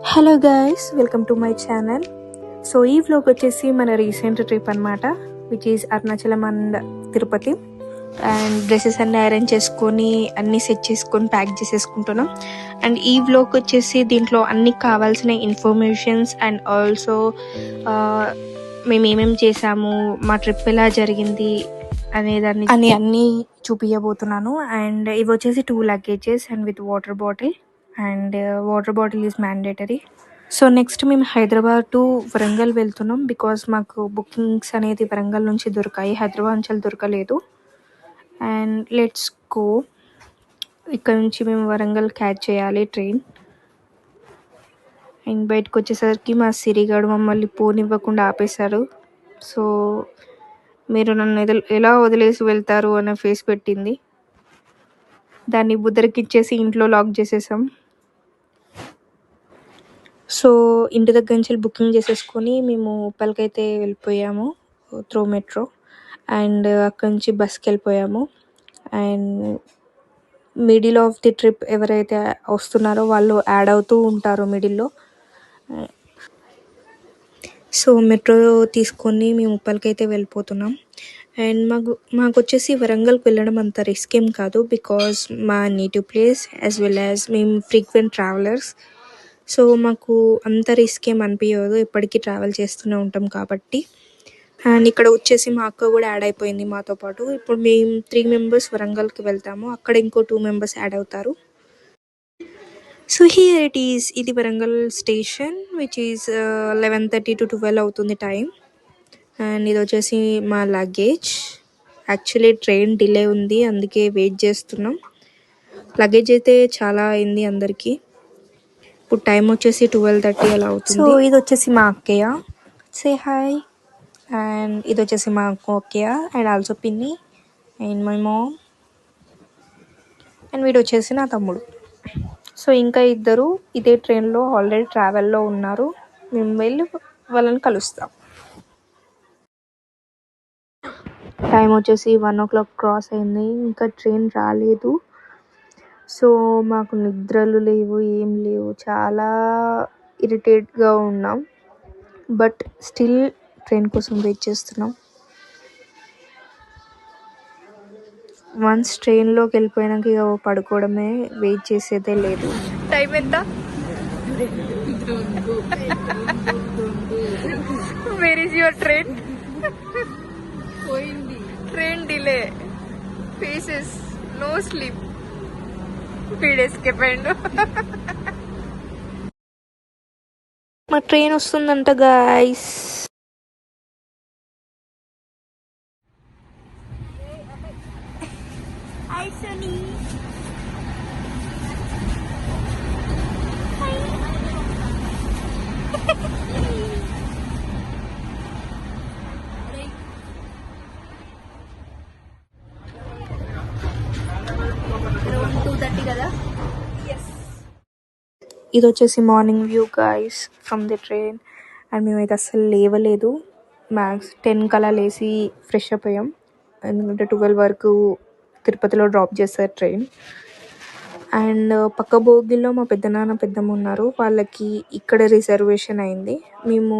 Hello guys, welcome to my channel. So ఈ vlog వచ్చేసి మన రీసెంట్ ట్రిప్ అనమాట, which is Arunachalam and Tirupati. And dresses అన్నీ అరేంజ్ చేసుకొని అన్నీ సెట్ చేసుకొని ప్యాక్ చేసేసుకుంటున్నాం. అండ్ ఈ వ్లాగ్ వచ్చేసి దీంట్లో అన్ని కావాల్సిన ఇన్ఫర్మేషన్స్ అండ్ ఆల్సో మేము ఏమేమి చేసాము, మా ట్రిప్ ఎలా జరిగింది అనేదాన్ని అన్నీ చూపించబోతున్నాను. అండ్ ఇవి వచ్చేసి 2 luggages and with water bottle. And water bottle is mandatory. So next మేము హైదరాబాద్ టు వరంగల్ వెళ్తున్నాం, బికాస్ మాకు బుకింగ్స్ అనేది వరంగల్ నుంచి దొరికాయి, హైదరాబాద్ నుంచి దొరకలేదు. And let's go. ఇక్కడ నుంచి మేము వరంగల్ క్యాచ్ చేయాలి ట్రైన్. అండ్ బయటకు వచ్చేసరికి మా సిరిగాడు మమ్మల్ని పోనివ్వకుండా ఆపేశారు. సో మీరు నన్ను ఎలా వదిలేసి వెళ్తారు అనే ఫేస్ పెట్టింది. దాన్ని బుద్ధరికిచ్చేసి ఇంట్లో లాక్ చేసేసాం. సో ఇంటి దగ్గర నుంచి బుకింగ్ చేసేసుకొని మేము ఉప్పల్కైతే వెళ్ళిపోయాము త్రూ మెట్రో. అండ్ అక్కడి నుంచి బస్కి వెళ్ళిపోయాము. And middle of the trip ఎవరైతే వస్తున్నారో వాళ్ళు యాడ్ అవుతూ ఉంటారు మిడిల్లో. సో మెట్రో తీసుకొని మేము ఉప్పల్కైతే వెళ్ళిపోతున్నాం. అండ్ మాకు వచ్చేసి వరంగల్కి వెళ్ళడం అంత రిస్క్ ఏం కాదు, బికాజ్ మా native place as well as మేము ఫ్రీక్వెంట్ ట్రావెలర్స్. సో మాకు అంత రిస్క్ ఏం అనిపించదు, ఎప్పటికీ ట్రావెల్ చేస్తూనే ఉంటాం కాబట్టి. అండ్ ఇక్కడ వచ్చేసి మా అక్క కూడా యాడ్ అయిపోయింది మాతో పాటు. ఇప్పుడు మేము 3 మెంబర్స్ వరంగల్కి వెళ్తాము, అక్కడ ఇంకో 2 మెంబర్స్ యాడ్ అవుతారు. సో హియర్ ఇట్ ఈస్, ఇది Warangal station, which is 11:30 to 12 అవుతుంది టైం. అండ్ ఇది వచ్చేసి మా లగేజ్. యాక్చువల్లీ ట్రైన్ డిలే ఉంది, అందుకే వెయిట్ చేస్తున్నాం. లగేజ్ అయితే చాలా అయింది అందరికీ. ఇప్పుడు టైం వచ్చేసి 12:30 అలా అవుతుంది. సో ఇది వచ్చేసి మా అక్కయ్య, సే హాయ్. అండ్ ఇది వచ్చేసి మా అక్కయ్య అండ్ ఆల్సో పిన్ని అండ్ మై మామ్. అండ్ వీడు వచ్చేసి నా తమ్ముడు. సో ఇంకా ఇద్దరు ఇదే ట్రైన్లో ఆల్రెడీ ట్రావెల్లో ఉన్నారు, మేము వెళ్ళి వాళ్ళని కలుస్తాం. టైం వచ్చేసి 1 o'clock క్రాస్ అయింది, ఇంకా ట్రైన్ రాలేదు. సో మాకు నిద్రలు లేవు, ఏం లేవు, చాలా ఇరిటేట్గా ఉన్నాం. బట్ స్టిల్ ట్రైన్ కోసం వెయిట్ చేస్తున్నాం. వన్స్ ట్రైన్లోకి వెళ్ళిపోయినాక ఇక పడుకోవడమే, వెయిట్ చేసేదే లేదు. టైం ఎంత? Where is your train? Train delay, faces no sleep, పీడేసుకెళ్ళిపోయిండు. మా ట్రైన్ వస్తుందంట గాయ్స్. ఇది వచ్చేసి morning view guys from the train. And మేమైతే అస్సలు లేవలేదు, మ్యాక్స్ 10 కలా లేసి ఫ్రెష్ అప్ అయ్యాం, ఎందుకంటే 12 వరకు తిరుపతిలో డ్రాప్ చేస్తారు ట్రైన్. అండ్ పక్క బోగిలో మా పెద్దనాన్న పెద్దమ్మ ఉన్నారు, వాళ్ళకి ఇక్కడ రిజర్వేషన్ అయింది. మేము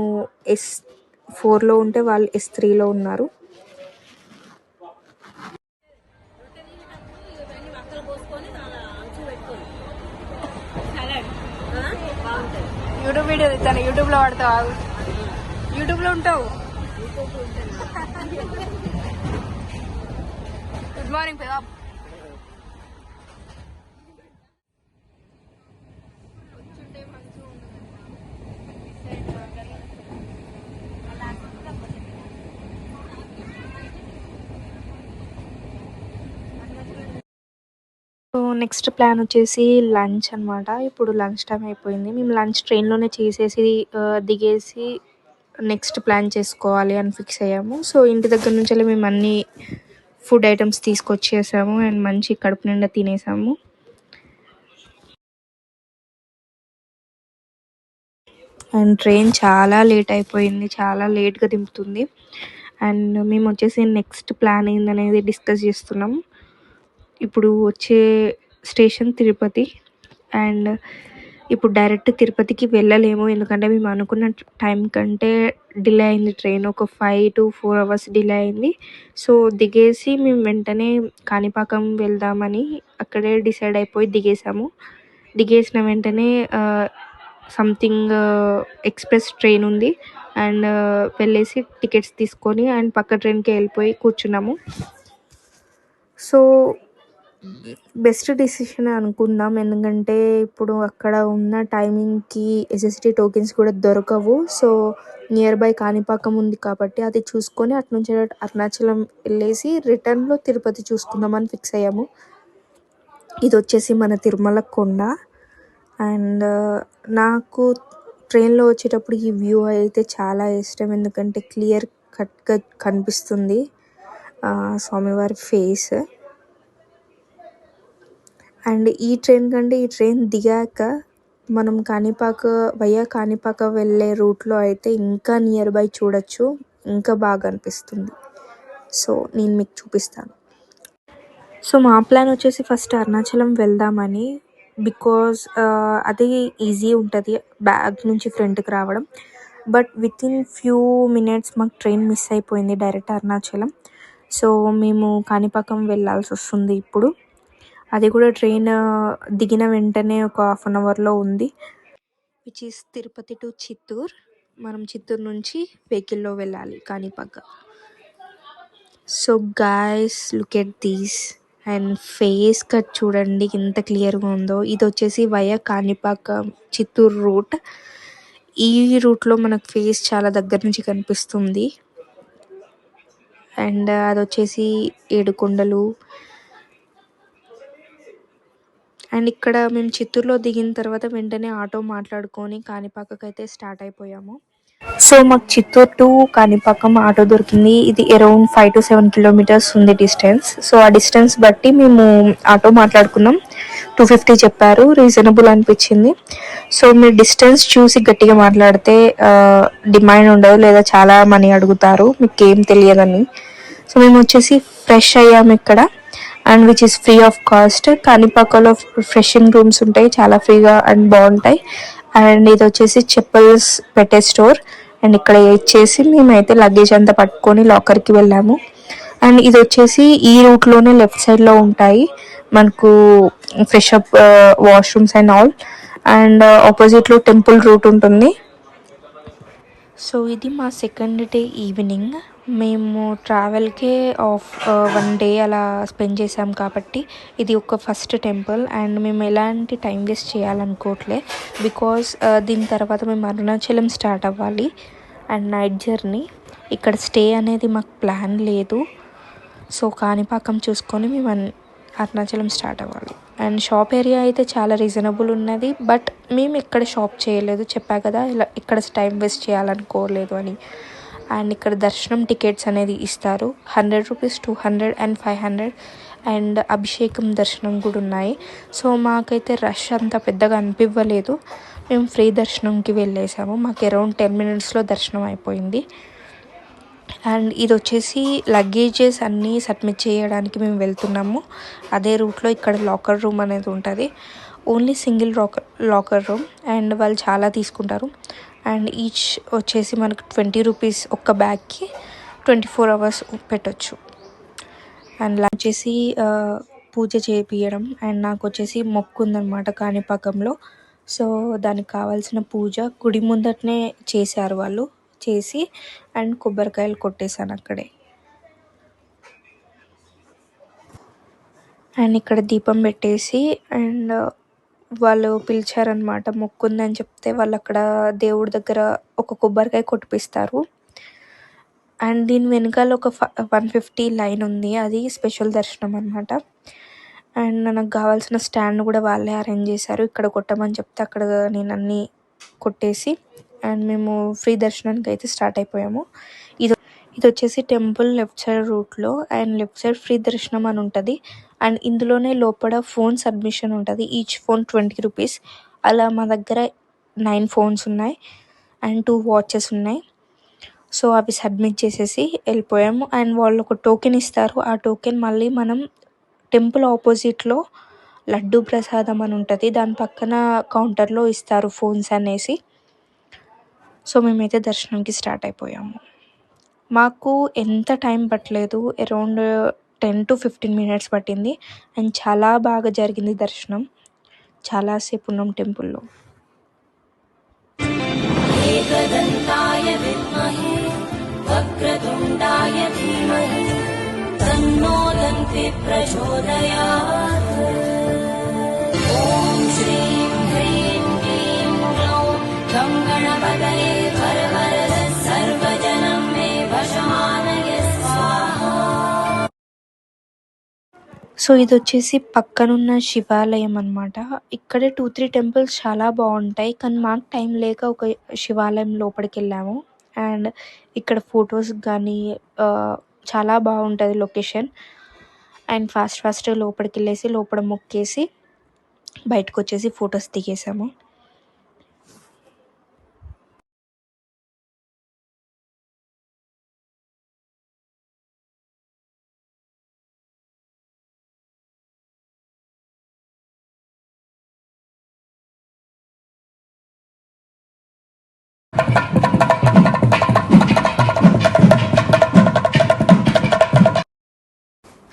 S4లో ఉంటే వాళ్ళు S3లో ఉన్నారు. యూట్యూబ్ వీడియో తీస్తాను, యూట్యూబ్లో వాడతావు, యూట్యూబ్లో ఉంటావు. గుడ్ మార్నింగ్ పెదా. సో నెక్స్ట్ ప్లాన్ వచ్చేసి లంచ్ అనమాట. ఇప్పుడు లంచ్ టైం అయిపోయింది, మేము లంచ్ ట్రైన్లోనే చేసేసి దిగేసి నెక్స్ట్ ప్లాన్ చేసుకోవాలి అని ఫిక్స్ అయ్యాము. సో ఇంటి దగ్గర నుంచి మేము అన్ని ఫుడ్ ఐటమ్స్ తీసుకొచ్చేసాము అండ్ మంచి కడుపు నిండా తినేసాము. అండ్ ట్రైన్ చాలా లేట్ అయిపోయింది, చాలా లేట్గా దింపుతుంది. అండ్ మేము వచ్చేసి నెక్స్ట్ ప్లాన్ ఏందనేది డిస్కస్ చేస్తున్నాం. ఇప్పుడు వచ్చే స్టేషన్ తిరుపతి. అండ్ ఇప్పుడు డైరెక్ట్ తిరుపతికి వెళ్ళలేము, ఎందుకంటే మేము అనుకున్న టైం కంటే డిలే అయింది ట్రైన్. ఒక 5 to 4 అవర్స్ డిలే అయింది. సో దిగేసి మేము వెంటనే కాణిపాకం వెళ్దామని అక్కడే డిసైడ్ అయిపోయి దిగేసాము. దిగేసిన వెంటనే సంథింగ్ ఎక్స్ప్రెస్ ట్రైన్ ఉంది, అండ్ వెళ్ళేసి టికెట్స్ తీసుకొని అండ్ పక్క ట్రైన్కి వెళ్ళిపోయి కూర్చున్నాము. సో బెస్ట్ డెసిషన్ అనుకుందాం, ఎందుకంటే ఇప్పుడు అక్కడ ఉన్న టైమింగ్కి ఎస్ఎస్టీ టోకెన్స్ కూడా దొరకవు. సో నియర్ బై కాణిపాకం ఉంది కాబట్టి అది చూసుకొని అటు నుంచి అరుణాచలం వెళ్ళేసి రిటర్న్లో తిరుపతి చూసుకుందామని ఫిక్స్ అయ్యాము. ఇది వచ్చేసి మన తిరుమల కొండ. అండ్ నాకు ట్రైన్లో వచ్చేటప్పుడు ఈ వ్యూ అయితే చాలా ఇష్టం, ఎందుకంటే క్లియర్ కట్గా కనిపిస్తుంది స్వామివారి ఫేస్. అండ్ ఈ ట్రైన్ దిగాక మనం కాణిపాక వెళ్ళే రూట్లో అయితే ఇంకా నియర్ బై చూడొచ్చు, ఇంకా బాగా అనిపిస్తుంది. సో నేను మీకు చూపిస్తాను. సో మా ప్లాన్ వచ్చేసి ఫస్ట్ అరుణాచలం వెళ్దామని, బికాజ్ అది ఈజీ ఉంటుంది బ్యాగ్ నుంచి ఫ్రంట్కి రావడం. బట్ వితిన్ ఫ్యూ మినిట్స్ మాకు ట్రైన్ మిస్ అయిపోయింది డైరెక్ట్ అరుణాచలం. సో మేము కాణిపాకం వెళ్ళాల్సి వస్తుంది ఇప్పుడు. అది కూడా ట్రైన్ దిగిన వెంటనే ఒక 1/2 అవర్లో ఉంది, which is Tirupati to Chittoor. మనం చిత్తూరు నుంచి వెహికల్లో వెళ్ళాలి Kanipaka. So guys look at these, and face cut చూడండి ఎంత క్లియర్గా ఉందో. ఇది వచ్చేసి వయా కాణిపాక చిత్తూరు రూట్. ఈ రూట్లో మనకు ఫేస్ చాలా దగ్గర నుంచి కనిపిస్తుంది. అండ్ అది వచ్చేసి ఏడుకొండలు. అండ్ ఇక్కడ మేము చిత్తూరులో దిగిన తర్వాత వెంటనే ఆటో మాట్లాడుకొని కాణిపాకకు అయితే స్టార్ట్ అయిపోయాము. సో మాకు చిత్తూరు టు కాణిపాకం ఆటో దొరికింది. ఇది అరౌండ్ 5 to 7 kilometers ఉంది డిస్టెన్స్. సో ఆ డిస్టెన్స్ బట్టి మేము ఆటో మాట్లాడుకున్నాం. 250 చెప్పారు, రీజనబుల్ అనిపించింది. సో మీరు డిస్టెన్స్ చూసి గట్టిగా మాట్లాడితే డిమాండ్ ఉండదు, లేదా చాలా మనీ అడుగుతారు మీకు ఏం తెలియదని. సో మేము వచ్చేసి ఫ్రెష్ అయ్యాము ఇక్కడ, and which is free of cost. కాణిపాకలో ఫ్రెషింగ్ రూమ్స్ ఉంటాయి, చాలా ఫ్రీగా అండ్ బాగుంటాయి. అండ్ ఇది వచ్చేసి చెప్పల్స్ పెట్టే స్టోర్. అండ్ ఇక్కడ ఇచ్చేసి మేమైతే లగేజ్ అంతా పట్టుకొని లాకర్కి వెళ్ళాము. అండ్ ఇది వచ్చేసి ఈ రూట్లోనే లెఫ్ట్ సైడ్లో ఉంటాయి మనకు fresh up washrooms and all. And ఆపోజిట్లో టెంపుల్ రూట్ ఉంటుంది. సో ఇది మా సెకండ్ డే ఈవినింగ్. మేము ట్రావెల్కే 1 day అలా స్పెండ్ చేసాం కాబట్టి ఇది ఒక ఫస్ట్ టెంపుల్. అండ్ మేము ఎలాంటి టైం వేస్ట్ చేయాలనుకోవట్లే, బికాస్ దీని తర్వాత మేము అరుణాచలం స్టార్ట్ అవ్వాలి అండ్ నైట్ జర్నీ. ఇక్కడ స్టే అనేది మాకు ప్లాన్ లేదు. సో కాణిపాకం చూసుకొని మేము అరుణాచలం స్టార్ట్ అవ్వాలి. అండ్ షాప్ ఏరియా అయితే చాలా రీజనబుల్ ఉన్నది, బట్ మేము ఇక్కడ షాప్ చేయలేదు, చెప్పా కదా ఇలా ఇక్కడ టైం వేస్ట్ చేయాలనుకోలేదు అని. అండ్ ఇక్కడ దర్శనం టికెట్స్ అనేది ఇస్తారు, 100 rupees, 200 and 500. అండ్ అభిషేకం దర్శనం కూడా ఉన్నాయి. సో మాకైతే రష్ అంత పెద్దగా అనిపించలేదు, మేము ఫ్రీ దర్శనంకి వెళ్ళేసాము. మాకు అరౌండ్ 10 minutesలో దర్శనం అయిపోయింది. అండ్ ఇది వచ్చేసి లగేజెస్ అన్నీ సబ్మిట్ చేయడానికి మేము వెళ్తున్నాము. అదే రూట్లో ఇక్కడ లాకర్ రూమ్ అనేది ఉంటుంది, only single locker room. And వాళ్ళు చాలా తీసుకుంటారు. అండ్ ఈచ్ వచ్చేసి మనకు 20 rupees ఒక్క బ్యాగ్కి 24 hours పెట్టచ్చు. అండ్ వచ్చేసి పూజ చేపియడం. అండ్ నాకు వచ్చేసి మొక్కు ఉందన్నమాట కాణిపాకంలో. సో దానికి కావాల్సిన పూజ గుడి ముందటనే చేశారు వాళ్ళు, చేసి అండ్ కొబ్బరికాయలు కొట్టేశాను అక్కడే. అండ్ ఇక్కడ దీపం పెట్టేసి అండ్ వాళ్ళు పిలిచారనమాట, మొక్కుందని చెప్తే వాళ్ళు అక్కడ దేవుడి దగ్గర ఒక కొబ్బరికాయ కొట్టిపిస్తారు. అండ్ దీని వెనకాల ఒక 150 లైన్ ఉంది, అది స్పెషల్ దర్శనం అనమాట. అండ్ నాకు కావాల్సిన స్టాండ్ కూడా వాళ్ళే అరేంజ్ చేశారు. ఇక్కడ కొట్టమని చెప్తే అక్కడ నేను అన్నీ కొట్టేసి అండ్ మేము ఫ్రీ దర్శనానికి అయితే స్టార్ట్ అయిపోయాము. ఇది వచ్చేసి టెంపుల్ లెఫ్ట్ సైడ్ రూట్లో, అండ్ లెఫ్ట్ సైడ్ ఫ్రీ దర్శనం అని ఉంటుంది. అండ్ ఇందులోనే లోపల ఫోన్స్ అడ్మిషన్ ఉంటుంది, ఈచ్ ఫోన్ 20 rupees. అలా మా దగ్గర 9 phones ఉన్నాయి అండ్ 2 watches ఉన్నాయి. సో అవి సబ్మిట్ చేసేసి వెళ్ళిపోయాము. అండ్ వాళ్ళు ఒక టోకెన్ ఇస్తారు, ఆ టోకెన్ మళ్ళీ మనం టెంపుల్ ఆపోజిట్లో లడ్డు ప్రసాదం అని ఉంటుంది, దాని పక్కన కౌంటర్లో ఇస్తారు ఫోన్స్ అనేసి. సో మేమైతే దర్శనంకి స్టార్ట్ అయిపోయాము. మాకు ఎంత టైం పట్టలేదు, అరౌండ్ 10 to 15 minutes పట్టింది. అండ్ చాలా బాగా జరిగింది దర్శనం, చాలాసేపు ఉన్నాం టెంపుల్లో. एकदन्ताय विद्महे वक्रतुण्डाय धीमहि तन्नो दन्ति प्रचोदयात्। ॐ श्रीं ह्रीं क्लीं ग्लौं गं गणपतये वरवरद सर्वजनं मे वशमानय स्वाहा। సో ఇది వచ్చేసి పక్కనున్న శివాలయం అనమాట. ఇక్కడే 2-3 టెంపుల్స్ చాలా బాగుంటాయి, కానీ మాకు టైం లేక ఒక శివాలయం లోపలికి వెళ్ళాము. అండ్ ఇక్కడ ఫొటోస్ కానీ చాలా బాగుంటుంది లొకేషన్. అండ్ ఫాస్ట్ లోపలికి వెళ్ళేసి లోపల మొక్కేసి బయటకు వచ్చేసి ఫొటోస్ దిగేసాము.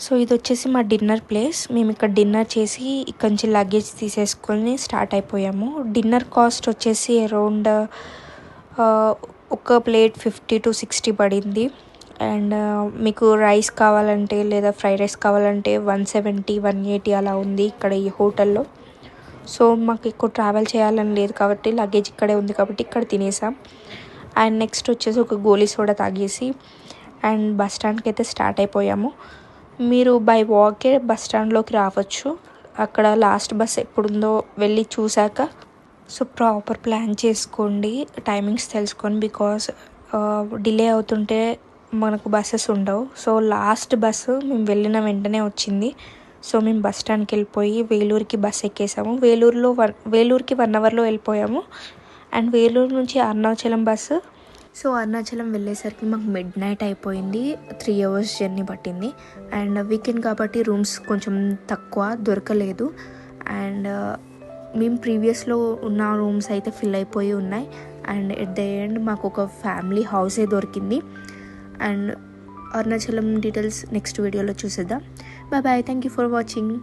సో ఇది వచ్చేసి మా డిన్నర్ ప్లేస్. మేము ఇక్కడ డిన్నర్ చేసి ఇక్కడ నుంచి లగేజ్ తీసేసుకొని స్టార్ట్ అయిపోయాము. డిన్నర్ కాస్ట్ వచ్చేసి అరౌండ్ ఒక ప్లేట్ 50 to 60 పడింది. అండ్ మీకు రైస్ కావాలంటే లేదా ఫ్రైడ్ రైస్ కావాలంటే 170, 180 అలా ఉంది ఇక్కడ ఈ హోటల్లో. సో మాకు ఎక్కువ ట్రావెల్ చేయాలని లేదు కాబట్టి లగేజ్ ఇక్కడే ఉంది కాబట్టి ఇక్కడ తినేసాం. అండ్ నెక్స్ట్ వచ్చేసి ఒక గోలీ సోడా తాగేసి అండ్ బస్ స్టాండ్కి అయితే స్టార్ట్ అయిపోయాము. మీరు బై వాకే బస్ స్టాండ్లోకి రావచ్చు, అక్కడ లాస్ట్ బస్ ఎప్పుడుందో వెళ్ళి చూశాక. సో ప్రాపర్ ప్లాన్ చేసుకోండి, టైమింగ్స్ తెలుసుకొని, బికాస్ డిలే అవుతుంటే మనకు బస్సెస్ ఉండవు. సో లాస్ట్ బస్సు మేము వెళ్ళిన వెంటనే వచ్చింది. సో మేము బస్ స్టాండ్కి వెళ్ళిపోయి వేలూరుకి బస్ ఎక్కేసాము. వేలూరుకి 1 hourలో వెళ్ళిపోయాము. అండ్ వేలూరు నుంచి అరుణాచలం బస్సు. సో అరుణాచలం వెళ్ళేసరికి మాకు మిడ్నైట్ అయిపోయింది, 3 hours జర్నీ పట్టింది. అండ్ వీకెండ్ కాబట్టి రూమ్స్ కొంచెం తక్కువ దొరకలేదు. అండ్ మేము ప్రీవియస్లో ఉన్న రూమ్స్ అయితే ఫిల్ అయిపోయి ఉన్నాయి. అండ్ ఎట్ ద ఎండ్ మాకు ఒక ఫ్యామిలీ హౌసే దొరికింది. అండ్ అరుణాచలం డీటెయిల్స్ నెక్స్ట్ వీడియోలో చూసేద్దాం. Bye, thank you for watching.